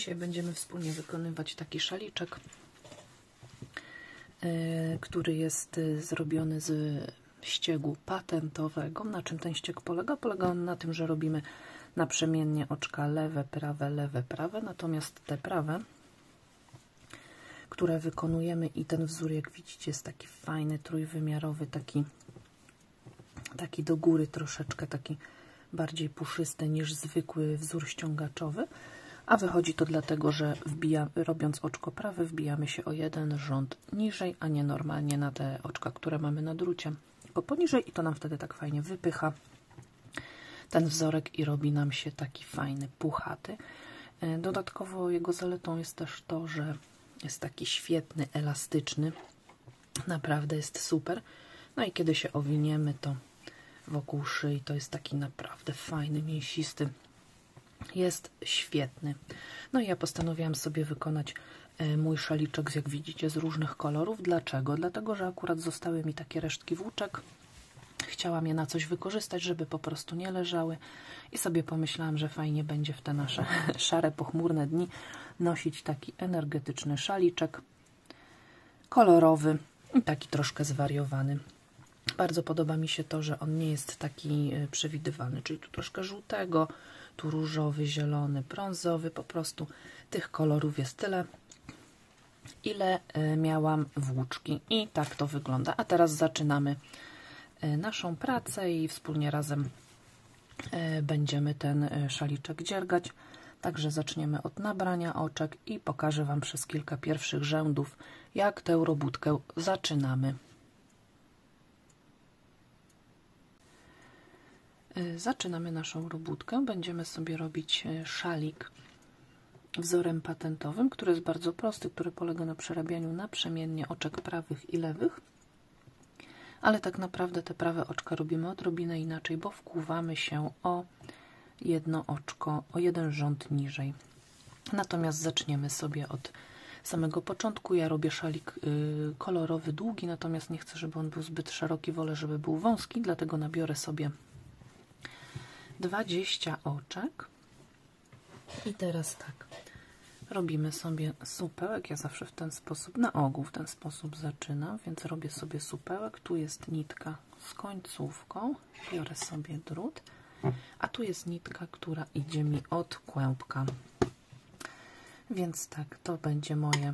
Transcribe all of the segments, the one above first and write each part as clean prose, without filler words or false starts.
Dzisiaj będziemy wspólnie wykonywać taki szaliczek, który jest zrobiony z ściegu patentowego. Na czym ten ścieg polega? Polega on na tym, że robimy naprzemiennie oczka lewe, prawe, natomiast te prawe, które wykonujemy, i ten wzór, jak widzicie, jest taki fajny, trójwymiarowy, taki do góry troszeczkę, taki bardziej puszysty niż zwykły wzór ściągaczowy, a wychodzi to dlatego, że robiąc oczko prawe, wbijamy się o jeden rząd niżej, a nie normalnie na te oczka, które mamy na drucie, tylko poniżej, i to nam wtedy tak fajnie wypycha ten wzorek i robi nam się taki fajny, puchaty. Dodatkowo jego zaletą jest też to, że jest taki świetny, elastyczny, naprawdę jest super. No i kiedy się owiniemy, to wokół szyi to jest taki naprawdę fajny, mięsisty, jest świetny. No i ja postanowiłam sobie wykonać mój szaliczek, jak widzicie, z różnych kolorów. Dlaczego? Dlatego, że akurat zostały mi takie resztki włóczek. Chciałam je na coś wykorzystać, żeby po prostu nie leżały, i sobie pomyślałam, że fajnie będzie w te nasze szare, pochmurne dni nosić taki energetyczny szaliczek, kolorowy i taki troszkę zwariowany. Bardzo podoba mi się to, że on nie jest taki przewidywalny, czyli tu troszkę żółtego, tu różowy, zielony, brązowy, po prostu tych kolorów jest tyle, ile miałam włóczki, i tak to wygląda. A teraz zaczynamy naszą pracę i wspólnie razem będziemy ten szaliczek dziergać. Także zaczniemy od nabrania oczek i pokażę Wam przez kilka pierwszych rzędów, jak tę robótkę zaczynamy. Zaczynamy naszą robótkę. Będziemy sobie robić szalik wzorem patentowym, który jest bardzo prosty, który polega na przerabianiu naprzemiennie oczek prawych i lewych. Ale tak naprawdę te prawe oczka robimy odrobinę inaczej, bo wkuwamy się o jedno oczko, o jeden rząd niżej. Natomiast zaczniemy sobie od samego początku. Ja robię szalik kolorowy, długi, natomiast nie chcę, żeby on był zbyt szeroki, wolę, żeby był wąski, dlatego nabiorę sobie 20 oczek. I teraz tak, robimy sobie supełek. Ja zawsze w ten sposób, na ogół w ten sposób zaczynam, więc robię sobie supełek. Tu jest nitka z końcówką, biorę sobie drut, a tu jest nitka, która idzie mi od kłębka. Więc tak, to będzie moje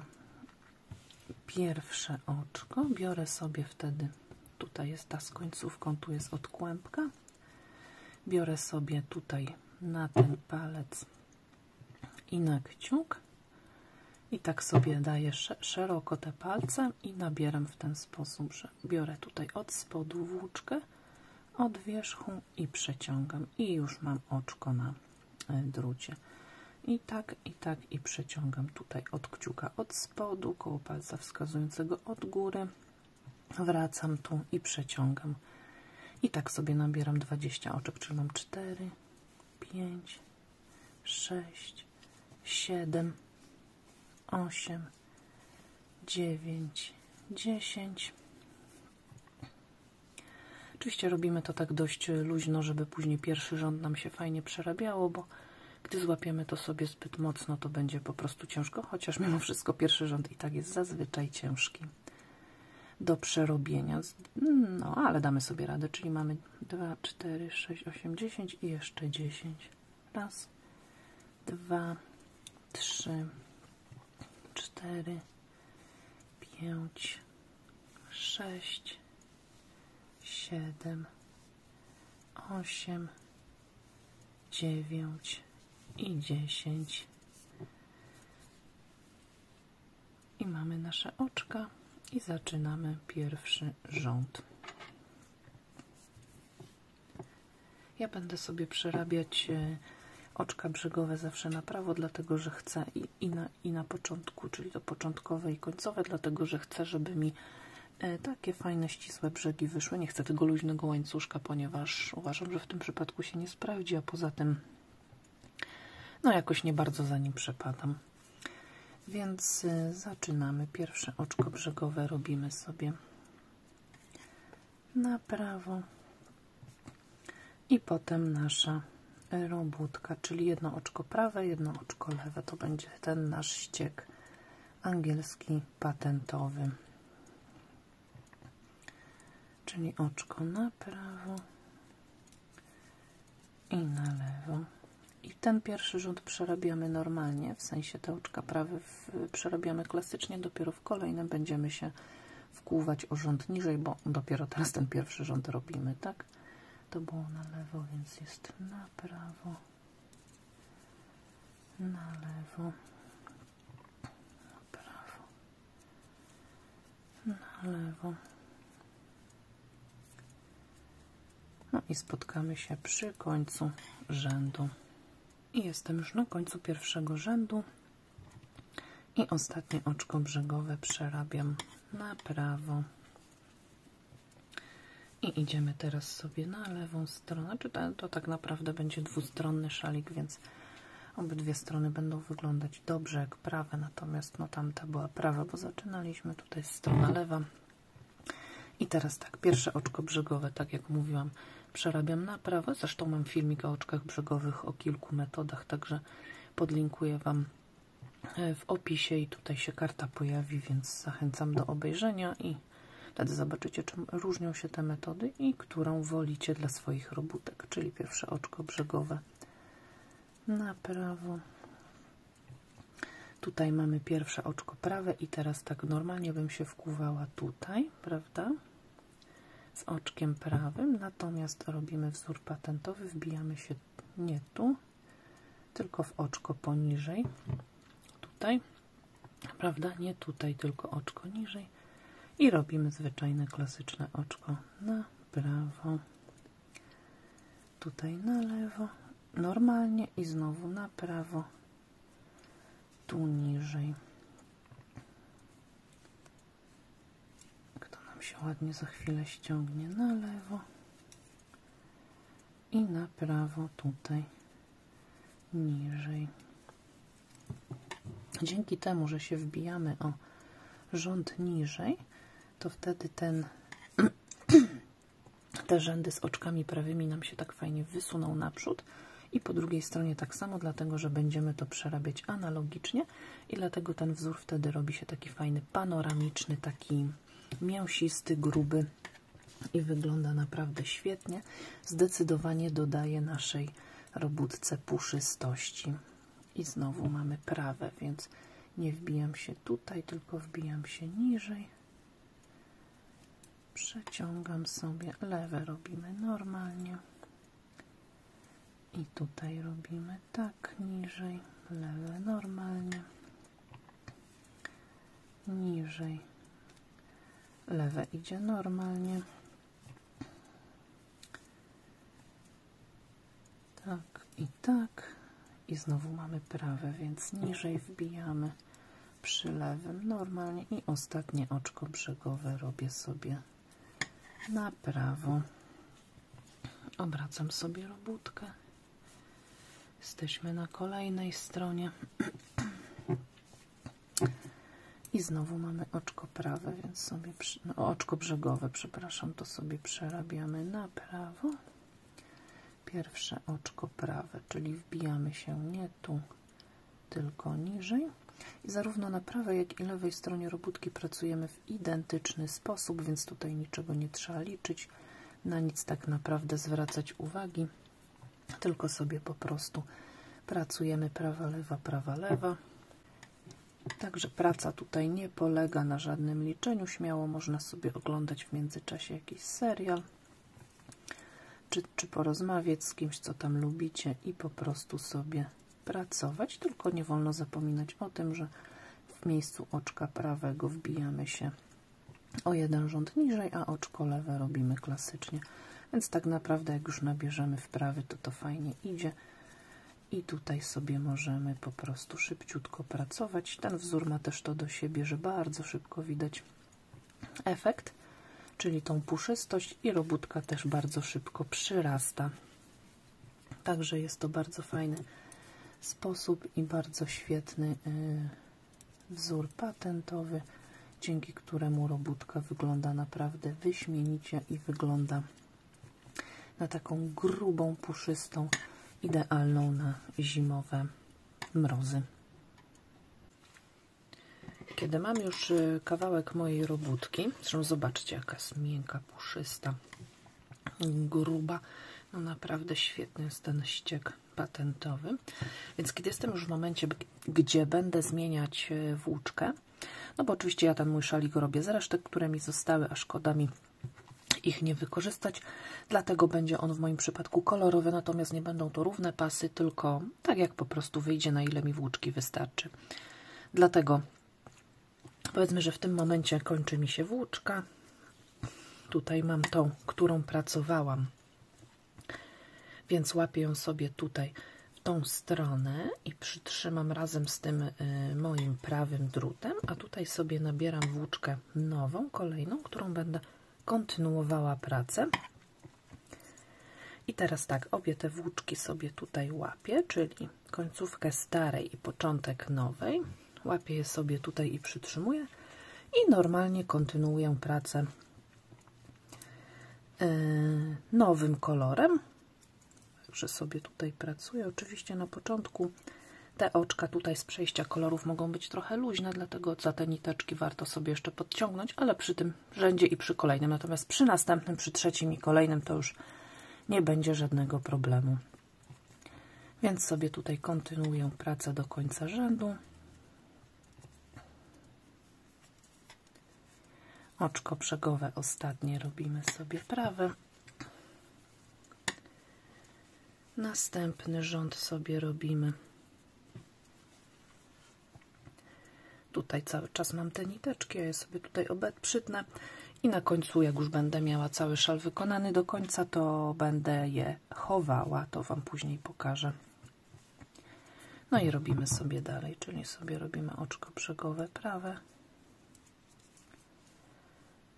pierwsze oczko. Biorę sobie wtedy, tutaj jest ta z końcówką, tu jest od kłębka. Biorę sobie tutaj na ten palec i na kciuk i tak sobie daję szeroko te palce i nabieram w ten sposób, że biorę tutaj od spodu włóczkę, od wierzchu i przeciągam, i już mam oczko na drucie. I tak, i przeciągam tutaj od kciuka od spodu, koło palca wskazującego od góry, wracam tu i przeciągam. I tak sobie nabieram 20 oczek, czyli mam 4, 5, 6, 7, 8, 9, 10. Oczywiście robimy to tak dość luźno, żeby później pierwszy rząd nam się fajnie przerabiało, bo gdy złapiemy to sobie zbyt mocno, to będzie po prostu ciężko, chociaż mimo wszystko pierwszy rząd i tak jest zazwyczaj ciężki do przerobienia. No, ale damy sobie radę, czyli mamy 2, 4, 6, 8, 10 i jeszcze 10. Raz, 2, 3, 4, 5, 6, 7, 8, 9 i 10. I mamy nasze oczka i zaczynamy pierwszy rząd. Ja będę sobie przerabiać oczka brzegowe zawsze na prawo, dlatego że chcę i na początku, czyli to początkowe i końcowe, dlatego że chcę, żeby mi takie fajne, ścisłe brzegi wyszły. Nie chcę tego luźnego łańcuszka, ponieważ uważam, że w tym przypadku się nie sprawdzi, a poza tym no jakoś nie bardzo za nim przepadam. Więc zaczynamy. Pierwsze oczko brzegowe robimy sobie na prawo i potem nasza robótka, czyli jedno oczko prawe, jedno oczko lewe. To będzie ten nasz ściek angielski patentowy. Czyli oczko na prawo i na lewo. I ten pierwszy rząd przerabiamy normalnie, w sensie te oczka prawe przerabiamy klasycznie, dopiero w kolejnym będziemy się wkłuwać o rząd niżej, bo dopiero teraz ten pierwszy rząd robimy, tak? To było na lewo, więc jest na prawo, na lewo, na prawo, na lewo. No i spotkamy się przy końcu rzędu. I jestem już na końcu pierwszego rzędu. I ostatnie oczko brzegowe przerabiam na prawo. I idziemy teraz sobie na lewą stronę. To tak naprawdę będzie dwustronny szalik, więc obydwie strony będą wyglądać dobrze jak prawe. Natomiast no tamta była prawa, bo zaczynaliśmy. Tutaj jest strona lewa. I teraz tak, pierwsze oczko brzegowe, tak jak mówiłam, przerabiam na prawo. Zresztą mam filmik o oczkach brzegowych, o kilku metodach, także podlinkuję Wam w opisie i tutaj się karta pojawi, więc zachęcam do obejrzenia i wtedy zobaczycie, czym różnią się te metody i którą wolicie dla swoich robótek. Czyli pierwsze oczko brzegowe na prawo. Tutaj mamy pierwsze oczko prawe i teraz tak normalnie bym się wkuwała tutaj, prawda? Z oczkiem prawym, natomiast robimy wzór patentowy, wbijamy się nie tu, tylko w oczko poniżej, tutaj, prawda? Nie tutaj, tylko oczko niżej i robimy zwyczajne, klasyczne oczko na prawo, tutaj na lewo, normalnie i znowu na prawo, tu niżej. Się ładnie za chwilę ściągnie na lewo i na prawo tutaj niżej. Dzięki temu, że się wbijamy o rząd niżej, to wtedy te rzędy z oczkami prawymi nam się tak fajnie wysuną naprzód i po drugiej stronie tak samo, dlatego że będziemy to przerabiać analogicznie i dlatego ten wzór wtedy robi się taki fajny, panoramiczny, taki mięsisty, gruby i wygląda naprawdę świetnie. Zdecydowanie dodaje naszej robótce puszystości. I znowu mamy prawe, więc nie wbijam się tutaj, tylko wbijam się niżej. Przeciągam sobie, lewe robimy normalnie. I tutaj robimy tak, niżej, lewe normalnie, niżej. Lewe idzie normalnie. Tak i tak. I znowu mamy prawe, więc niżej wbijamy przy lewym normalnie. I ostatnie oczko brzegowe robię sobie na prawo. Obracam sobie robótkę. Jesteśmy na kolejnej stronie. I znowu mamy oczko prawe, więc sobie, oczko brzegowe, przepraszam, to sobie przerabiamy na prawo. Pierwsze oczko prawe, czyli wbijamy się nie tu, tylko niżej. I zarówno na prawej, jak i lewej stronie robótki pracujemy w identyczny sposób, więc tutaj niczego nie trzeba liczyć, na nic tak naprawdę zwracać uwagi, tylko sobie po prostu pracujemy prawa, lewa. Także praca tutaj nie polega na żadnym liczeniu, śmiało można sobie oglądać w międzyczasie jakiś serial, czy porozmawiać z kimś, co tam lubicie i po prostu sobie pracować, tylko nie wolno zapominać o tym, że w miejscu oczka prawego wbijamy się o jeden rząd niżej, a oczko lewe robimy klasycznie, więc tak naprawdę jak już nabierzemy wprawy, to fajnie idzie. I tutaj sobie możemy po prostu szybciutko pracować. Ten wzór ma też to do siebie, że bardzo szybko widać efekt, czyli tą puszystość i robótka też bardzo szybko przyrasta. Także jest to bardzo fajny sposób i bardzo świetny wzór patentowy, dzięki któremu robótka wygląda naprawdę wyśmienicie i wygląda na taką grubą, puszystą idealną na zimowe mrozy. Kiedy mam już kawałek mojej robótki, zresztą zobaczcie, jaka jest miękka, puszysta, gruba, no naprawdę świetny jest ten ściek patentowy. Więc kiedy jestem już w momencie, gdzie będę zmieniać włóczkę, no bo oczywiście ja ten mój szalik robię z resztek, które mi zostały, a szkoda mi ich nie wykorzystać, dlatego będzie on w moim przypadku kolorowy, natomiast nie będą to równe pasy, tylko tak jak po prostu wyjdzie, na ile mi włóczki wystarczy. Dlatego powiedzmy, że w tym momencie kończy mi się włóczka. Tutaj mam tą, którą pracowałam, więc łapię ją sobie tutaj w tą stronę i przytrzymam razem z tym moim prawym drutem, a tutaj sobie nabieram włóczkę nową, kolejną, którą będę kontynuowała pracę. I teraz tak, obie te włóczki sobie tutaj łapię, czyli końcówkę starej i początek nowej. Łapię je sobie tutaj i przytrzymuję i normalnie kontynuuję pracę nowym kolorem. Także sobie tutaj pracuję. Oczywiście na początku te oczka tutaj z przejścia kolorów mogą być trochę luźne, dlatego za te niteczki warto sobie jeszcze podciągnąć, ale przy tym rzędzie i przy kolejnym. Natomiast przy następnym, przy trzecim i kolejnym to już nie będzie żadnego problemu. Więc sobie tutaj kontynuuję pracę do końca rzędu. Oczko brzegowe ostatnie robimy sobie prawe. Następny rząd sobie robimy. Tutaj cały czas mam te niteczki, ja je sobie tutaj przytnę i na końcu, jak już będę miała cały szal wykonany do końca, to będę je chowała, to Wam później pokażę. No i robimy sobie dalej, czyli sobie robimy oczko brzegowe prawe.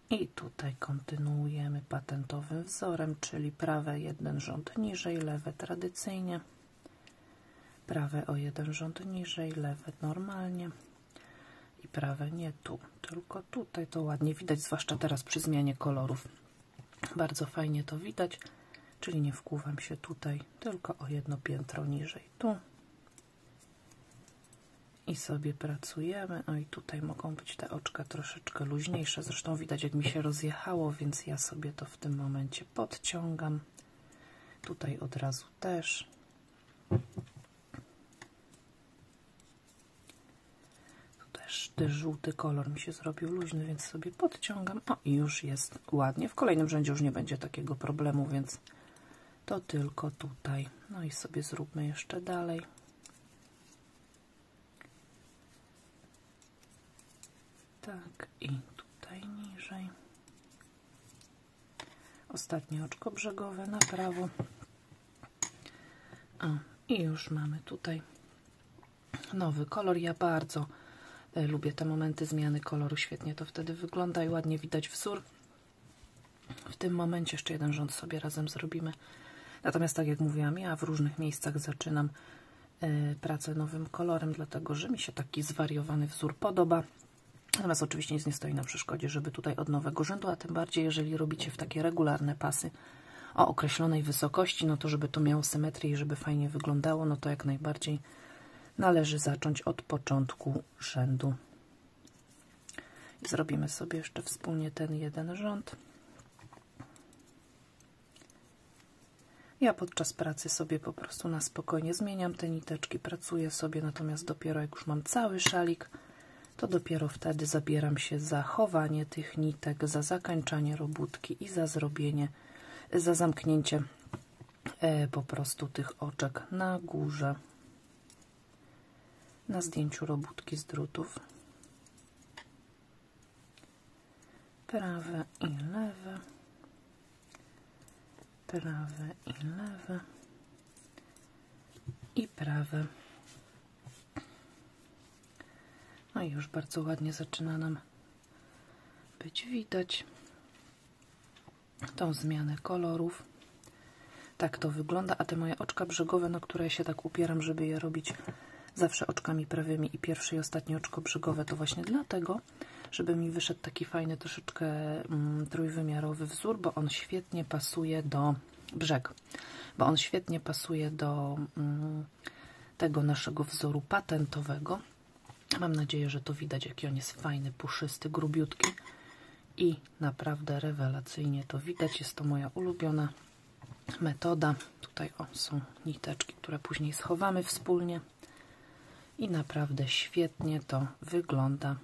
I tutaj kontynuujemy patentowym wzorem, czyli prawe jeden rząd niżej, lewe tradycyjnie, prawe o jeden rząd niżej, lewe normalnie i prawe nie tu, tylko tutaj. To ładnie widać, zwłaszcza teraz przy zmianie kolorów. Bardzo fajnie to widać, czyli nie wkuwam się tutaj, tylko o jedno piętro niżej tu. I sobie pracujemy. No i tutaj mogą być te oczka troszeczkę luźniejsze. Zresztą widać, jak mi się rozjechało, więc ja sobie to w tym momencie podciągam. Tutaj od razu też. Tu też żółty kolor mi się zrobił luźny, więc sobie podciągam. O, i już jest ładnie. W kolejnym rzędzie już nie będzie takiego problemu, więc to tylko tutaj. No i sobie zróbmy jeszcze dalej. Tak, i tutaj niżej. Ostatnie oczko brzegowe na prawo. O, i już mamy tutaj nowy kolor. Ja bardzo lubię te momenty zmiany koloru. Świetnie to wtedy wygląda i ładnie widać wzór. W tym momencie jeszcze jeden rząd sobie razem zrobimy. Natomiast tak jak mówiłam, ja w różnych miejscach zaczynam pracę nowym kolorem, dlatego że mi się taki zwariowany wzór podoba. Natomiast oczywiście nic nie stoi na przeszkodzie, żeby tutaj od nowego rzędu, a tym bardziej jeżeli robicie w takie regularne pasy o określonej wysokości, no to żeby to miało symetrię i żeby fajnie wyglądało, no to jak najbardziej należy zacząć od początku rzędu. I zrobimy sobie jeszcze wspólnie ten jeden rząd. Ja podczas pracy sobie po prostu na spokojnie zmieniam te niteczki, pracuję sobie, natomiast dopiero jak już mam cały szalik, to dopiero wtedy zabieram się za chowanie tych nitek, za zakończanie robótki i za zrobienie, za zamknięcie po prostu tych oczek na górze, na zdjęciu robótki z drutów. Prawe i lewe, prawe i lewe i prawe. No i już bardzo ładnie zaczyna nam być widać tą zmianę kolorów. Tak to wygląda, a te moje oczka brzegowe, na które się tak upieram, żeby je robić zawsze oczkami prawymi i pierwsze i ostatnie oczko brzegowe, to właśnie dlatego, żeby mi wyszedł taki fajny, troszeczkę trójwymiarowy wzór, bo on świetnie pasuje do brzeg, bo on świetnie pasuje do tego naszego wzoru patentowego. Mam nadzieję, że to widać, jaki on jest fajny, puszysty, grubiutki i naprawdę rewelacyjnie to widać. Jest to moja ulubiona metoda. Tutaj są niteczki, które później schowamy wspólnie i naprawdę świetnie to wygląda.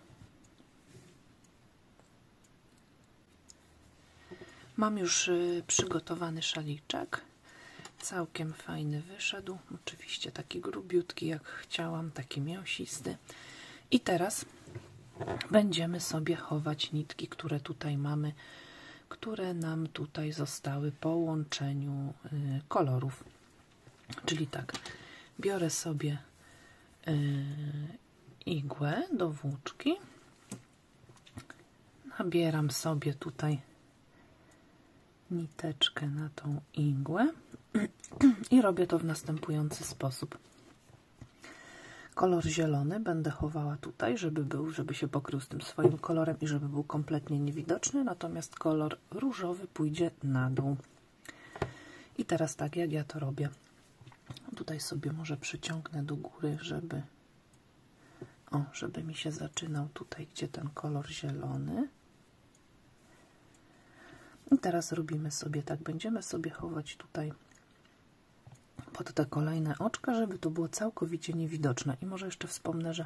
Mam już przygotowany szaliczek. Całkiem fajny wyszedł. Oczywiście taki grubiutki, jak chciałam, taki mięsisty. I teraz będziemy sobie chować nitki, które tutaj mamy, które nam tutaj zostały po łączeniu kolorów. Czyli tak, biorę sobie igłę do włóczki, nabieram sobie tutaj niteczkę na tą igłę i robię to w następujący sposób. Kolor zielony będę chowała tutaj, żeby się pokrył z tym swoim kolorem i żeby był kompletnie niewidoczny, natomiast kolor różowy pójdzie na dół. I teraz tak, jak ja to robię. Tutaj sobie może przyciągnę do góry, żeby mi się zaczynał tutaj, gdzie ten kolor zielony. I teraz robimy sobie tak, będziemy sobie chować tutaj pod te kolejne oczka, żeby to było całkowicie niewidoczne. I może jeszcze wspomnę, że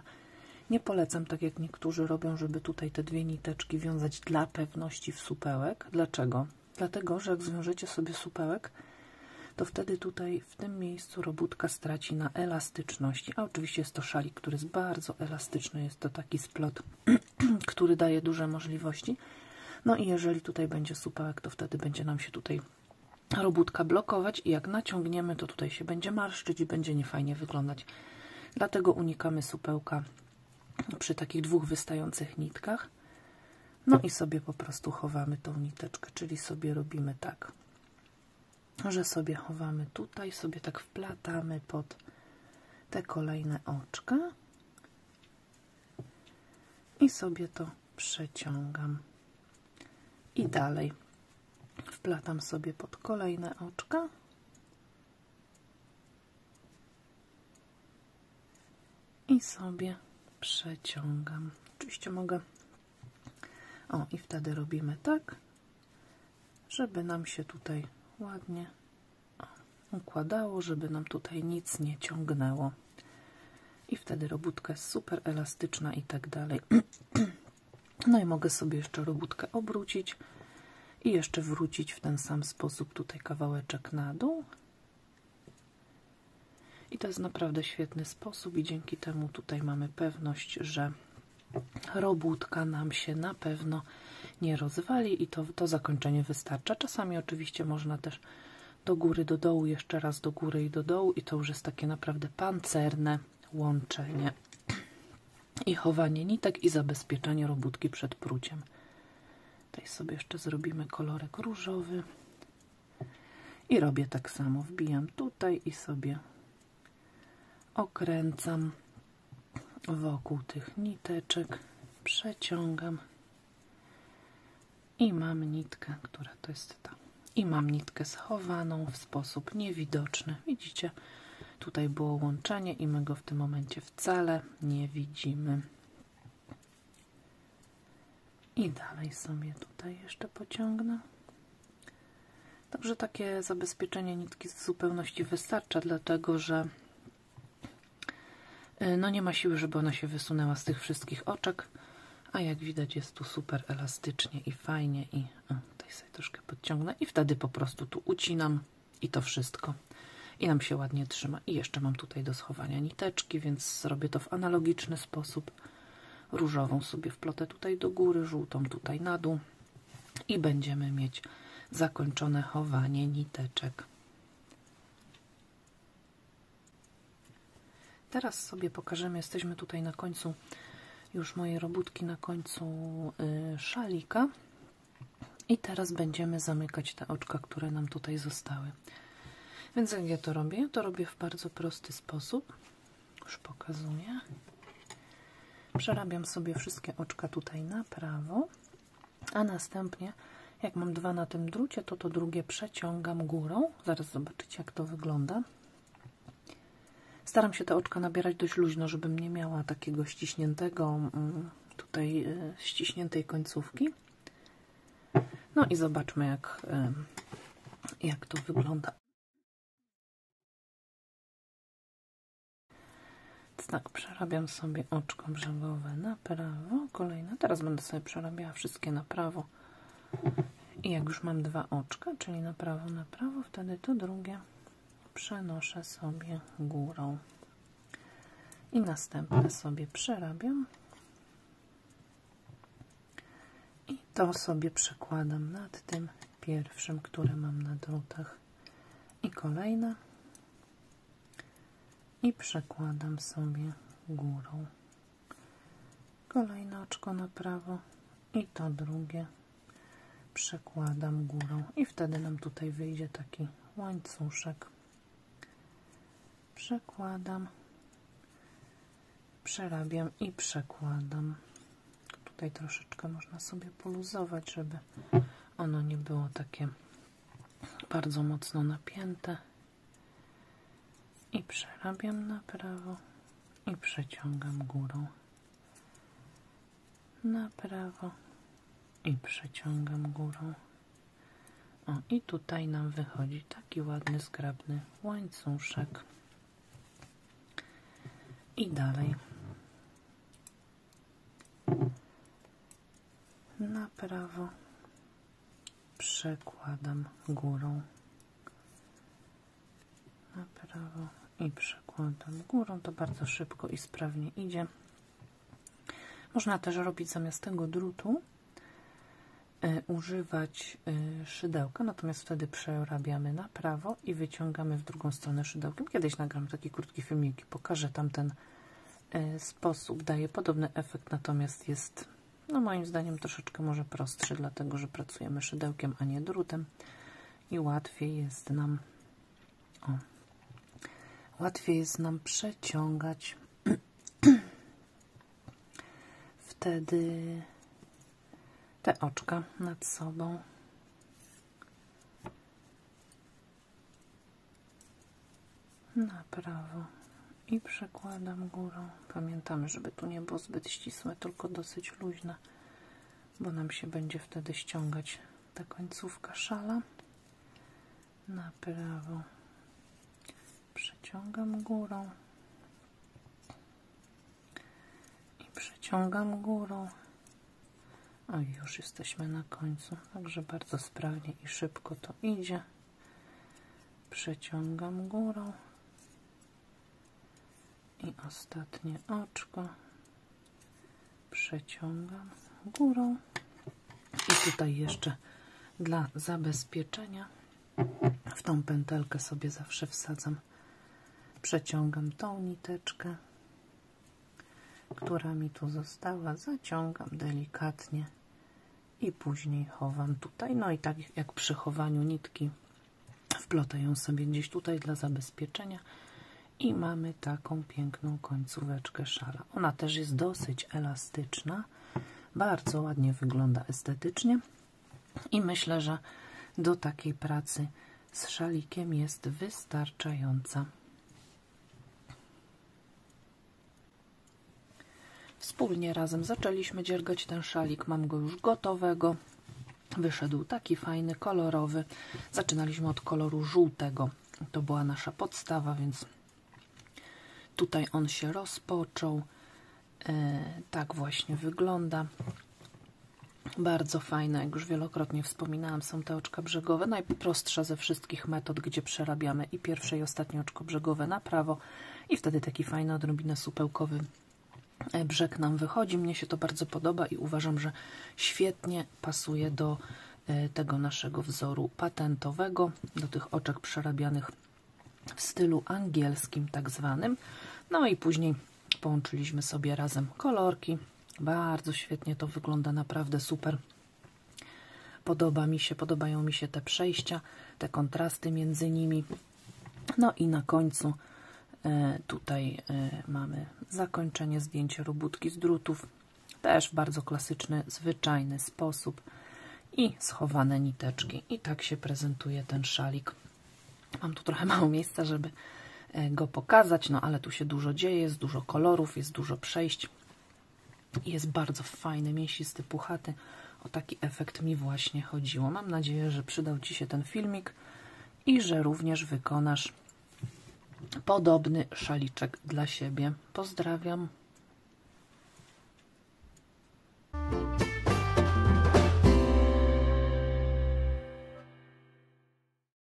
nie polecam, tak jak niektórzy robią, żeby tutaj te dwie niteczki wiązać dla pewności w supełek. Dlaczego? Dlatego, że jak zwiążecie sobie supełek, to wtedy tutaj w tym miejscu robótka straci na elastyczności. A oczywiście jest to szalik, który jest bardzo elastyczny. Jest to taki splot, który daje duże możliwości. No i jeżeli tutaj będzie supełek, to wtedy będzie nam się tutaj robótka blokować i jak naciągniemy, to tutaj się będzie marszczyć i będzie niefajnie wyglądać. Dlatego unikamy supełka przy takich dwóch wystających nitkach. No i sobie po prostu chowamy tą niteczkę, czyli sobie robimy tak, że sobie chowamy tutaj, sobie tak wplatamy pod te kolejne oczka i sobie to przeciągam. I dalej wplatam sobie pod kolejne oczka i sobie przeciągam. Oczywiście mogę. I wtedy robimy tak, żeby nam się tutaj ładnie układało, żeby nam tutaj nic nie ciągnęło. I wtedy robótka jest super elastyczna i tak dalej. No i mogę sobie jeszcze robótkę obrócić i jeszcze wrócić w ten sam sposób tutaj kawałeczek na dół. I to jest naprawdę świetny sposób i dzięki temu tutaj mamy pewność, że robótka nam się na pewno nie rozwali i to zakończenie wystarcza. Czasami oczywiście można też do góry, do dołu, jeszcze raz do góry i do dołu i to już jest takie naprawdę pancerne łączenie i chowanie nitek i zabezpieczanie robótki przed pruciem. Tutaj sobie jeszcze zrobimy kolorek różowy i robię tak samo, wbijam tutaj i sobie okręcam wokół tych niteczek, przeciągam i mam nitkę, która to jest ta. I mam nitkę schowaną w sposób niewidoczny. Widzicie, tutaj było łączenie i my go w tym momencie wcale nie widzimy. I dalej sobie tutaj jeszcze pociągnę. Także takie zabezpieczenie nitki w zupełności wystarcza, dlatego że no nie ma siły, żeby ona się wysunęła z tych wszystkich oczek, a jak widać jest tu super elastycznie i fajnie i tutaj sobie troszkę podciągnę i wtedy po prostu tu ucinam i to wszystko i nam się ładnie trzyma. I jeszcze mam tutaj do schowania niteczki, więc zrobię to w analogiczny sposób. Różową sobie wplotę tutaj do góry, żółtą tutaj na dół i będziemy mieć zakończone chowanie niteczek. Teraz sobie pokażemy, jesteśmy tutaj na końcu już mojej robótki, na końcu szalika i teraz będziemy zamykać te oczka, które nam tutaj zostały. Więc jak ja to robię? Ja to robię w bardzo prosty sposób. Już pokazuję. Przerabiam sobie wszystkie oczka tutaj na prawo, a następnie Jak mam 2 na tym drucie, to to drugie przeciągam górą. Zaraz zobaczycie, jak to wygląda. Staram się te oczka nabierać dość luźno, żebym nie miała takiego ściśniętego, tutaj ściśniętej końcówki. No i zobaczmy, jak to wygląda. Więc tak, przerabiam sobie oczko brzegowe na prawo, kolejne. Teraz będę sobie przerabiała wszystkie na prawo. I jak już mam 2 oczka, czyli na prawo, wtedy to drugie przenoszę sobie górą. I następne sobie przerabiam. I to sobie przekładam nad tym pierwszym, które mam na drutach. I kolejne. I przekładam sobie górą. Kolejne oczko na prawo i to drugie przekładam górą. I wtedy nam tutaj wyjdzie taki łańcuszek. Przekładam, przerabiam i przekładam. Tutaj troszeczkę można sobie poluzować, żeby ono nie było takie bardzo mocno napięte. I przerabiam na prawo i przeciągam górą. Na prawo i przeciągam górą. O, i tutaj nam wychodzi taki ładny, zgrabny łańcuszek. I dalej. Na prawo przekładam górą. Na prawo i przekładam górą. To bardzo szybko i sprawnie idzie. Można też robić zamiast tego drutu używać szydełka, natomiast wtedy przerabiamy na prawo i wyciągamy w drugą stronę szydełkiem. Kiedyś nagram taki krótki filmik i pokażę tam ten sposób. Daje podobny efekt, natomiast jest, no moim zdaniem, troszeczkę może prostszy, dlatego że pracujemy szydełkiem, a nie drutem i łatwiej jest nam przeciągać wtedy te oczka nad sobą. Na prawo i przekładam górą. Pamiętamy, żeby tu nie było zbyt ścisłe, tylko dosyć luźne, bo nam się będzie wtedy ściągać ta końcówka szala. Na prawo przeciągam górą i przeciągam górą. O, już jesteśmy na końcu, także bardzo sprawnie i szybko to idzie. Przeciągam górą i ostatnie oczko przeciągam górą. I tutaj jeszcze dla zabezpieczenia w tą pętelkę sobie zawsze wsadzam, przeciągam tą niteczkę, która mi tu została, zaciągam delikatnie i później chowam tutaj. No i tak jak przy chowaniu nitki, wplotę ją sobie gdzieś tutaj dla zabezpieczenia i mamy taką piękną końcóweczkę szala. Ona też jest dosyć elastyczna, bardzo ładnie wygląda estetycznie i myślę, że do takiej pracy z szalikiem jest wystarczająca. Wspólnie razem zaczęliśmy dziergać ten szalik. Mam go już gotowego. Wyszedł taki fajny, kolorowy. Zaczynaliśmy od koloru żółtego. To była nasza podstawa, więc tutaj on się rozpoczął. Tak właśnie wygląda. Bardzo fajne, jak już wielokrotnie wspominałam, są te oczka brzegowe. Najprostsza ze wszystkich metod, gdzie przerabiamy i pierwsze i ostatnie oczko brzegowe na prawo i wtedy taki fajny, odrobinę supełkowy brzeg nam wychodzi. Mnie się to bardzo podoba i uważam, że świetnie pasuje do tego naszego wzoru patentowego, do tych oczek przerabianych w stylu angielskim tak zwanym. No i później połączyliśmy sobie razem kolorki. Bardzo świetnie to wygląda, naprawdę super. Podobają mi się te przejścia, te kontrasty między nimi. No i na końcu tutaj mamy zakończenie, zdjęcie robótki z drutów. Też w bardzo klasyczny, zwyczajny sposób. i schowane niteczki. I tak się prezentuje ten szalik. Mam tu trochę mało miejsca, żeby go pokazać, no ale tu się dużo dzieje, jest dużo kolorów, jest dużo przejść. Jest bardzo fajny, mięsisty, puchaty. O taki efekt mi właśnie chodziło. Mam nadzieję, że przydał Ci się ten filmik i że również wykonasz podobny szaliczek dla siebie. Pozdrawiam.